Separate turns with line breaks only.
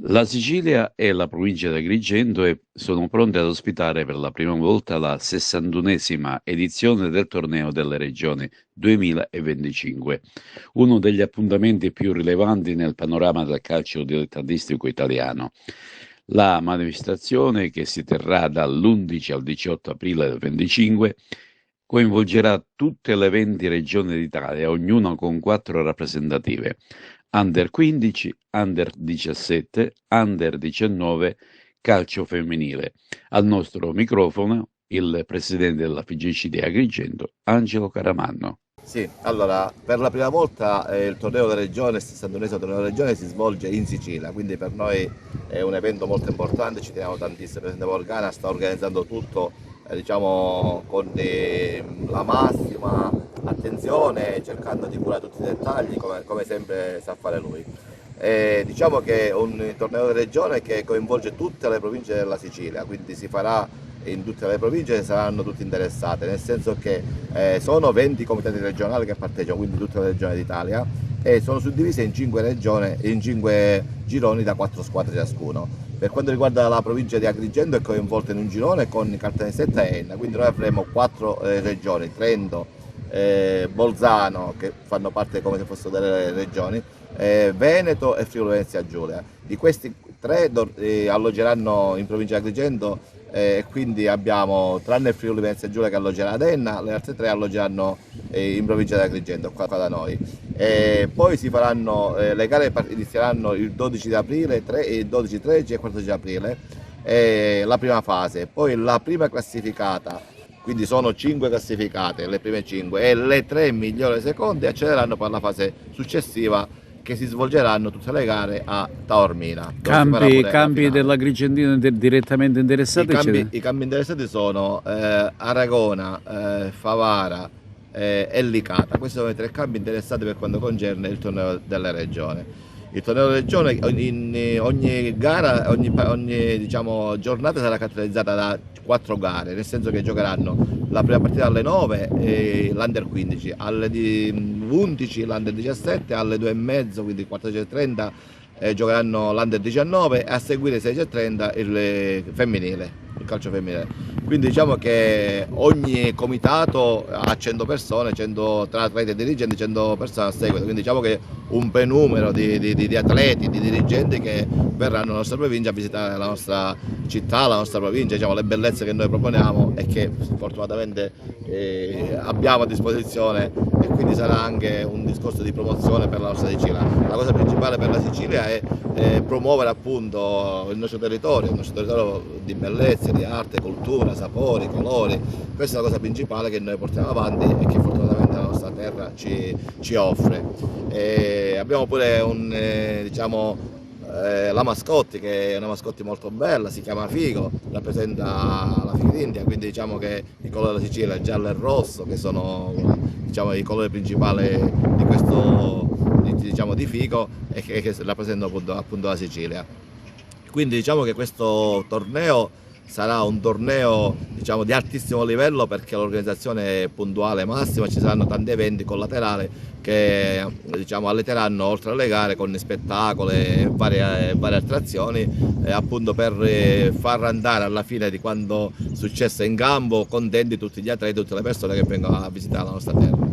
La Sicilia e la provincia di Agrigento sono pronte ad ospitare per la prima volta la 61esima edizione del Torneo delle Regioni 2025, uno degli appuntamenti più rilevanti nel panorama del calcio dilettantistico italiano. La manifestazione, che si terrà dall'11 al 18 aprile del 25, coinvolgerà tutte le 20 regioni d'Italia, ognuna con 4 rappresentative: Under 15, Under 17, Under 19, calcio femminile. Al nostro microfono il presidente della FIGC di Agrigento, Angelo Caramanno.
Sì, allora, per la prima volta il torneo della regione, il 61esimo torneo della regione, si svolge in Sicilia, quindi per noi è un evento molto importante, ci teniamo tantissimo. Il presidente Morgana sta organizzando tutto, diciamo, con la massima attenzione, cercando di curare tutti i dettagli, come sempre sa fare lui. Diciamo che è un torneo di regione che coinvolge tutte le province della Sicilia, quindi si farà in tutte le province, saranno tutte interessate, nel senso che sono 20 comitati regionali che partecipano, quindi tutte le regioni d'Italia, e sono suddivise in 5 regioni, in 5 gironi da 4 squadre ciascuno. Per quanto riguarda la provincia di Agrigento è coinvolta in un girone con Caltanissetta e Enna, quindi noi avremo 4 regioni: Trento, Bolzano, che fanno parte come se fossero delle regioni, Veneto e Friuli Venezia Giulia. Di questi 3 alloggeranno in provincia di Agrigento, e quindi abbiamo, tranne il Friuli Venezia Giulia che alloggerà ad Enna, le altre 3 alloggeranno in provincia di Agrigento, qua da noi. Poi si faranno, le gare inizieranno il 12 di aprile, 12, 13 e 14 aprile, la prima fase. Poi la prima classificata, quindi sono 5 classificate, le prime 5, e le 3 migliori seconde accederanno per la fase successiva, che si svolgeranno tutte le gare a Taormina, dove si farà pure la
Campi
finale.
dell'Agrigentino direttamente interessati, eccetera.
I campi interessati sono Aragona, Favara e Licata. Questi sono i 3 campi interessati per quanto concerne il torneo delle regioni. Il torneo delle regioni, ogni gara, diciamo, giornata sarà caratterizzata da 4 gare, nel senso che giocheranno la prima partita alle 9 l'Under 15, alle 11 l'Under 17, alle 2 e mezzo, quindi 14:30, giocheranno l'Under 19, e a seguire 16:30 il femminile, il calcio femminile. Quindi diciamo che ogni comitato ha 100 persone, 100 tra atleti e dirigenti, 100 persone a seguito, quindi diciamo che un buon numero di atleti, di dirigenti che verranno nella nostra provincia a visitare la nostra città, la nostra provincia, diciamo, le bellezze che noi proponiamo e che fortunatamente abbiamo a disposizione, e quindi sarà anche un discorso di promozione per la nostra Sicilia. La cosa principale per la Sicilia è promuovere appunto il nostro territorio di bellezze, di arte, cultura, sapori, colori. Questa è la cosa principale che noi portiamo avanti e che fortunatamente la nostra terra ci offre. Abbiamo pure la mascotte, che è una mascotte molto bella, si chiama Figo, rappresenta la figa d'India, quindi diciamo che i colori della Sicilia, il giallo e il rosso, che sono, diciamo, i colori principali di questo, diciamo, di Figo, e che rappresentano appunto la Sicilia. Quindi diciamo che questo torneo sarà un torneo, diciamo, di altissimo livello, perché l'organizzazione è puntuale massima, ci saranno tanti eventi collaterali che, diciamo, alleteranno oltre alle gare con spettacoli e varie attrazioni, appunto per far andare alla fine di quando successe in campo contenti tutti gli atleti, tutte le persone che vengono a visitare la nostra terra.